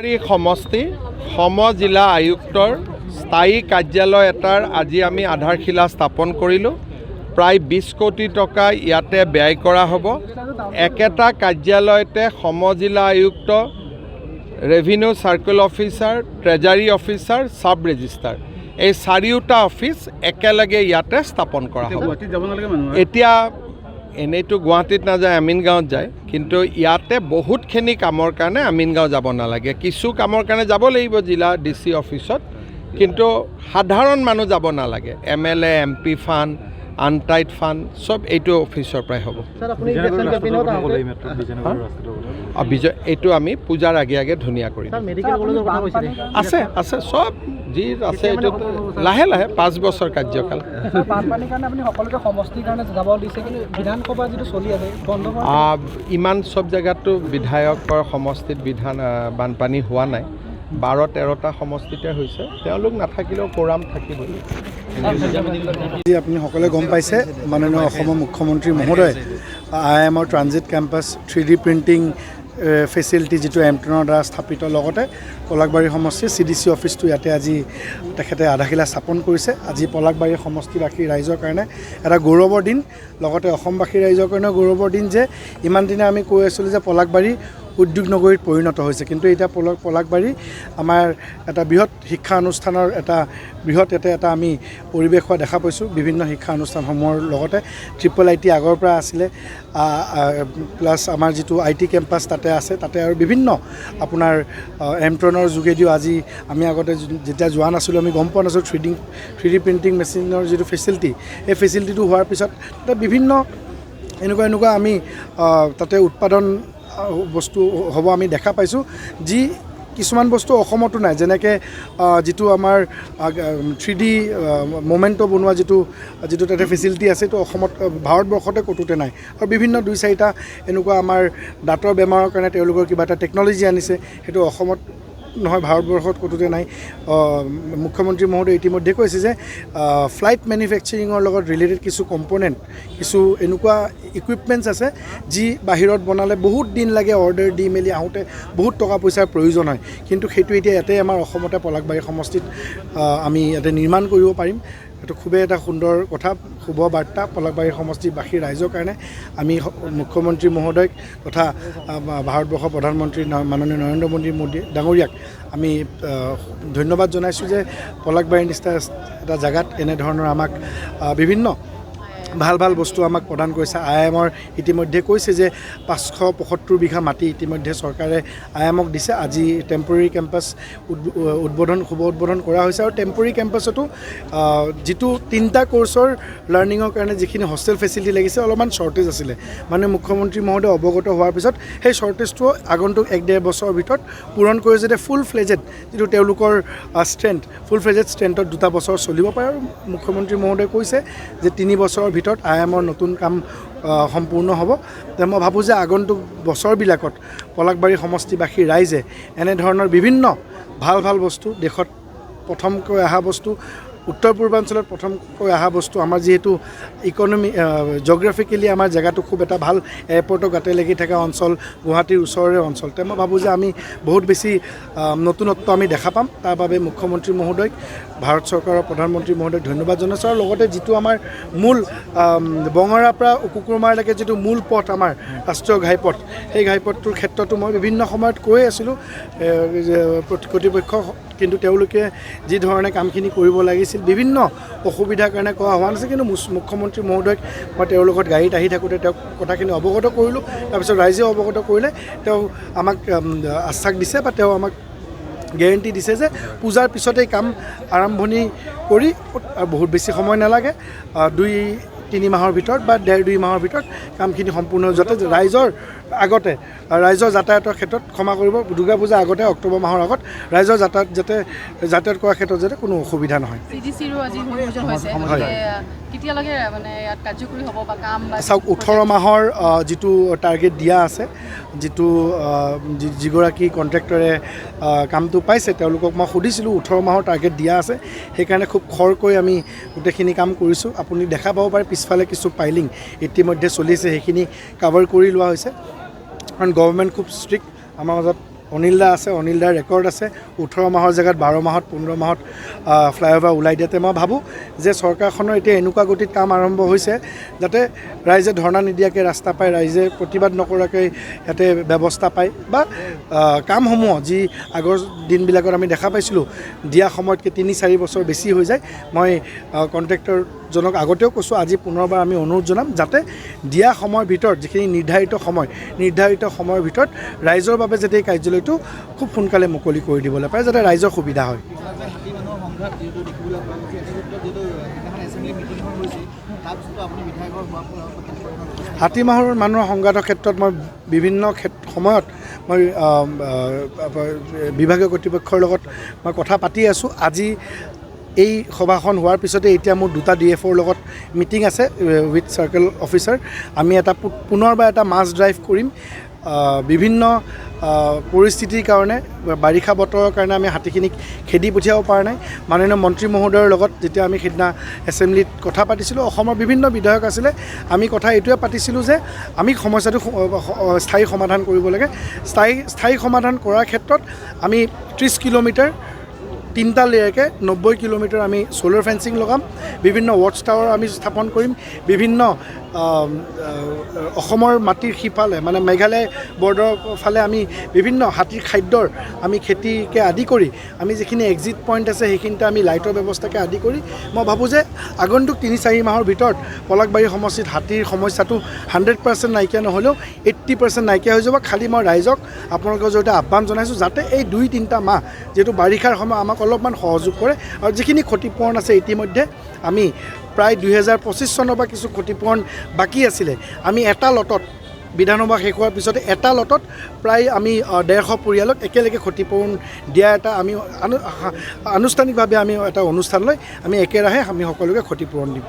সমষ্টি সমজিলা আয়ুক্তৰ স্থায়ী কাৰ্যালয় এটাৰ আজি আমি আধাৰশিলা স্থাপন কৰিলোঁ। প্ৰায় 20 কোটি টকা ইয়াতে ব্যয় কৰা হ'ব। একেটা কাৰ্যালয়তে সমজিলা আয়ুক্ত, revenue circle officer, treasury officer, sub registrar এই চাৰিওটা অফিচ একেলগে ইয়াতে স্থাপন কৰা হ'ব। এতিয়া এনেইতো গুৱাহাটীত নাযায়, আমিনগাঁৱত যায়, কিন্তু ইয়াতে বহুতখিনি কামৰ কাৰণে আমিনগাঁও যাব নালাগে। কিছু কামৰ কাৰণে যাব লাগিব জিলা DC অফিচত, কিন্তু সাধাৰণ মানুহ যাব নালাগে। MLA MP fund, untied fund চব এইটো অফিচৰ পৰাই হ'ব। এইটো আমি পূজাৰ আগে আগে ধুনীয়া কৰিম। আছে আছে চব যি আছে, এইটো লাহে লাহে 5 বছৰ কাৰ্যকাল। ইমান চব জেগাতো বিধায়কৰ সমষ্টিত বানপানী হোৱা নাই। 12-13টা সমষ্টিতে হৈছে, তেওঁলোক নাথাকিলেও কোৰাম থাকিবই। আপুনি সকলোৱে গম পাইছে, মাননীয় অসমৰ মুখ্যমন্ত্ৰী মহোদয় IIMৰ transit campus 3D printing facility যিটো এমটনৰ দ্বাৰা স্থাপিত, লগতে পলাশবাৰী সমষ্টিৰ CDC অফিচটো ইয়াতে আজি তেখেতে আধাৰশিলা স্থাপন কৰিছে। আজি পলাশবাৰী সমষ্টিবাসী ৰাইজৰ কাৰণে এটা গৌৰৱৰ দিন, লগতে অসমবাসী ৰাইজৰ কাৰণেও গৌৰৱৰ দিন যে ইমান দিনে আমি কৈ আছিলোঁ যে পলাশবাৰী উদ্যোগ নগৰীত পৰিণত হৈছে, কিন্তু এতিয়া পলাশবাৰী আমাৰ এটা বৃহৎ শিক্ষা অনুষ্ঠানৰ এটা আমি পৰিৱেশ হোৱা দেখা পাইছোঁ। বিভিন্ন শিক্ষা অনুষ্ঠানসমূহৰ লগতে IIIT আগৰ পৰা আছিলে, প্লাছ আমাৰ যিটো IT কেম্পাছ তাতে আছে, তাতে আৰু বিভিন্ন আপোনাৰ এমট্ৰনৰ যোগেদিও আজি আমি আগতে যেতিয়া যোৱা নাছিলোঁ আমি গম পোৱা নাছিলোঁ 3D প্ৰিণ্টিং মেচিনৰ যিটো ফেচিলিটি, এই ফেচিলিটিটো হোৱাৰ পিছত তাতে বিভিন্ন এনেকুৱা আমি তাতে উৎপাদন বস্তু হ'ব আমি দেখা পাইছোঁ, যি কিছুমান বস্তু অসমতো নাই। যেনেকৈ যিটো আমাৰ 3D মোমেণ্টো বনোৱা যিটো তাতে ফেচিলিটি আছে, সেইটো অসমত ভাৰতবৰ্ষতে ক'তোতে নাই। আৰু বিভিন্ন 2-4টা এনেকুৱা আমাৰ দাঁতৰ বেমাৰৰ কাৰণে তেওঁলোকৰ কিবা এটা টেকন'লজি আনিছে, সেইটো অসমত নহয়, ভাৰতবৰ্ষত ক'তোতে নাই। মুখ্যমন্ত্ৰী মহোদয় ইতিমধ্যে কৈছে যে ফ্লাইট মেনুফেকচাৰিঙৰ লগত ৰিলেটেড কিছু কম্পনেণ্ট, কিছু এনেকুৱা ইকুইপমেণ্টছ আছে যি বাহিৰত বনালে বহুত দিন লাগে, অৰ্ডাৰ দি মেলি আহোঁতে বহুত টকা পইচাৰ প্ৰয়োজন হয়, কিন্তু সেইটো এতিয়া ইয়াতে আমাৰ অসমতে পলাশবাৰী সমষ্টিত আমি ইয়াতে নিৰ্মাণ কৰিব পাৰিম। এইটো খুবেই এটা সুন্দৰ কথা, শুভ বাৰ্তা পলাশবাৰী সমষ্টিবাসী ৰাইজৰ কাৰণে। আমি মুখ্যমন্ত্ৰী মহোদয়ক তথা ভাৰতবৰ্ষৰ প্ৰধানমন্ত্ৰী মাননীয় নৰেন্দ্ৰ মোদী ডাঙৰীয়াক আমি ধন্যবাদ জনাইছোঁ যে পলাশবাৰীৰ নিচিনা এটা জেগাত এনেধৰণৰ আমাক বিভিন্ন ভাল বস্তু আমাক প্ৰদান কৰিছে। IIMৰ ইতিমধ্যে কৈছে যে 575 বিঘা মাটি ইতিমধ্যে চৰকাৰে IIMক দিছে। আজি টেম্পৰেৰী কেম্পাছ শুভ উদ্বোধন কৰা হৈছে। আৰু টেম্পৰেৰী কেম্পাছতো যিটো 3টা কোৰ্চৰ লাৰ্ণিঙৰ কাৰণে যিখিনি হোষ্টেল ফেচিলিটি লাগিছে, অলপমান শ্বৰ্টেজ আছিলে। মানে মুখ্যমন্ত্ৰী মহোদয় অৱগত হোৱাৰ পিছত সেই শ্বৰ্টেজটো আগন্তুক 1-1.5 বছৰৰ ভিতৰত পূৰণ কৰি যাতে ফুল ফ্লেজেড যিটো তেওঁলোকৰ ফুল ফ্লেজেড ষ্ট্ৰেন্থত 2টা বছৰ চলিব পাৰে। আৰু মুখ্যমন্ত্ৰী মহোদয়ে কৈছে যে 3 বছৰৰ ভিতৰত IIMৰ নতুন কাম সম্পূৰ্ণ হ'ব। মই ভাবোঁ যে আগন্তুক বছৰবিলাকত পলাশবাৰী সমষ্টিবাসী ৰাইজে এনেধৰণৰ বিভিন্ন ভাল বস্তু, দেশত প্ৰথমকৈ অহা বস্তু, উত্তৰ পূৰ্বাঞ্চলত প্ৰথমকৈ অহা বস্তু, আমাৰ যিহেতু জিঅ'গ্ৰাফিকেলি আমাৰ জেগাটো খুব এটা ভাল এয়াৰপৰ্টৰ গাতে লাগি থকা অঞ্চল, গুৱাহাটীৰ ওচৰৰে অঞ্চল, তে মই ভাবোঁ যে আমি বহুত বেছি নতুনত্ব আমি দেখা পাম। তাৰ বাবে মুখ্যমন্ত্ৰী মহোদয়ক, ভাৰত চৰকাৰৰ প্ৰধানমন্ত্ৰী মহোদয়ক ধন্যবাদ জনাইছোঁ। আৰু লগতে যিটো আমাৰ মূল বঙৰাৰ পৰা কুকুৰমাৰলৈকে যিটো মূল পথ আমাৰ ৰাষ্ট্ৰীয় ঘাইপথ, সেই ঘাইপথটোৰ ক্ষেত্ৰতো মই বিভিন্ন সময়ত কৈ আছিলোঁ কৰ্তৃপক্ষ, কিন্তু তেওঁলোকে যি ধৰণে কামখিনি কৰিব লাগিছিল বিভিন্ন অসুবিধাৰ কাৰণে কোৱা হোৱা নাছিল। কিন্তু মুখ্যমন্ত্ৰী মহোদয়ক মই তেওঁৰ লগত গাড়ীত আহি থাকোঁতে তেওঁক কথাখিনি অৱগত কৰিলোঁ। তাৰপিছত ৰাইজেও অৱগত কৰিলে, তেওঁ আমাক আশ্বাস দিছে বা তেওঁ আমাক গেৰেণ্টি দিছে যে পূজাৰ পিছতেই কাম আৰম্ভণি কৰি বহুত বেছি সময় নালাগে, 2-3 মাহৰ ভিতৰত বা 1.5-2 মাহৰ ভিতৰত কামখিনি সম্পূৰ্ণ, যাতে ৰাইজৰ যাতায়াতৰ ক্ষেত্ৰত ক্ষমা কৰিব, দুৰ্গা পূজাৰ আগতে অক্টোবৰ মাহৰ আগত ৰাইজৰ যাতায়াত কৰাৰ ক্ষেত্ৰত যাতে কোনো অসুবিধা নহয়। চাওক, 18 মাহৰ যিটো টাৰ্গেট দিয়া আছে, যিগৰাকী কণ্ট্ৰেক্টৰে কামটো পাইছে তেওঁলোকক মই সুধিছিলোঁ, 18 মাহৰ টাৰ্গেট দিয়া আছে, সেইকাৰণে খুব খৰকৈ আমি গোটেইখিনি কাম কৰিছোঁ। আপুনি দেখা পাব পাৰে পিছফালে কিছু পাইলিং ইতিমধ্যে চলিছে, সেইখিনি কাভাৰ কৰি লোৱা হৈছে। কাৰণ গভৰ্ণমেণ্ট খুব ষ্ট্ৰিক্ট, আমাৰ মাজত অনিল দা আছে, অনিল দাৰ ৰেকৰ্ড আছে 18 মাহৰ জেগাত 12 মাহত 15 মাহত ফ্লাইঅভাৰ ওলাই দিয়াতে মই ভাবোঁ যে চৰকাৰখনৰ এতিয়া এনেকুৱা গতিত কাম আৰম্ভ হৈছে যাতে ৰাইজে ধৰ্ণা নিদিয়াকৈ ৰাস্তা পায়, ৰাইজে প্ৰতিবাদ নকৰাকৈ ইয়াতে ব্যৱস্থা পায় বা কামসমূহ যি আগৰ দিনবিলাকত আমি দেখা পাইছিলোঁ দিয়া সময়তকৈ 3-4 বছৰ বেছি হৈ যায়। মই কণ্ট্ৰেক্টৰজনক আগতেও কৈছোঁ, আজি পুনৰবাৰ আমি অনুৰোধ জনাম যাতে দিয়া সময়ৰ ভিতৰত যিখিনি নিৰ্ধাৰিত সময়ৰ ভিতৰত ৰাইজৰ বাবে যাতে এই কাৰ্যালয়টো খুব সোনকালে মুকলি কৰি দিবলৈ পাৰে যাতে ৰাইজৰ সুবিধা হয়। হাতীমাহৰ মানুহৰ সংঘাতৰ ক্ষেত্ৰত মই বিভিন্ন সময়ত মই বিভাগীয় কৰ্তৃপক্ষৰ লগত মই কথা পাতি আছোঁ। আজি এই সভাখন হোৱাৰ পিছতে এতিয়া মোৰ 2টা DFOৰ লগত মিটিং আছে উইথ চাৰ্কেল অফিচাৰ। আমি পুনৰবাৰ এটা মাছ ড্ৰাইভ কৰিম। বিভিন্ন পৰিস্থিতিৰ কাৰণে বাৰিষা বতৰৰ কাৰণে আমি হাতীখিনিক খেদি পঠিয়াব পৰা নাই। মাননীয় মন্ত্ৰী মহোদয়ৰ লগত যেতিয়া আমি সেইদিনা এছেম্বলিত কথা পাতিছিলোঁ, অসমৰ বিভিন্ন বিধায়ক আছিলে, আমি কথা এইটোৱে পাতিছিলোঁ যে আমি সমস্যাটো স্থায়ী সমাধান কৰিব লাগে। স্থায়ী সমাধান কৰাৰ ক্ষেত্ৰত আমি 30 কিলোমিটাৰ 3টা লেয়াৰকৈ 90 কিলোমিটাৰ আমি ছ'লাৰ ফেন্সিং লগাম, বিভিন্ন ৱাটছ টাৱাৰ আমি স্থাপন কৰিম, বিভিন্ন অসমৰ মাটিৰ সিফালে মানে মেঘালয় বৰ্ডাৰৰ ফালে আমি বিভিন্ন হাতীৰ খাদ্যৰ আমি খেতিকে আদি কৰি আমি যিখিনি এক্সিট পইণ্ট আছে সেইখিনিতে আমি লাইটৰ ব্যৱস্থাকে আদি কৰি মই ভাবোঁ যে আগন্তুক 3-4 মাহৰ ভিতৰত পলাশবাৰী সমষ্টিত হাতীৰ সমস্যাটো 100% নাইকিয়া নহ'লেও 80% নাইকিয়া হৈ যাব। খালি মই ৰাইজক আপোনালোকৰ জৰিয়তে আহ্বান জনাইছোঁ যাতে এই 2-3টা মাহ যিহেতু বাৰিষাৰ সময় আমাক অলপমান সহযোগ কৰে আৰু যিখিনি ক্ষতিপূৰণ আছে ইতিমধ্যে আমি প্ৰায় 2025 চনৰ পৰা কিছু ক্ষতিপূৰণ বাকী আছিলে, আমি এটা লটত বিধানসভা শেষ হোৱাৰ পিছতে এটা লটত প্ৰায় আমি 150 পৰিয়ালক একেলগে ক্ষতিপূৰণ দিয়া এটা আমি আনুষ্ঠানিকভাৱে আমি এটা অনুষ্ঠান লৈ আমি একেৰাহে আমি সকলোকে ক্ষতিপূৰণ দিম।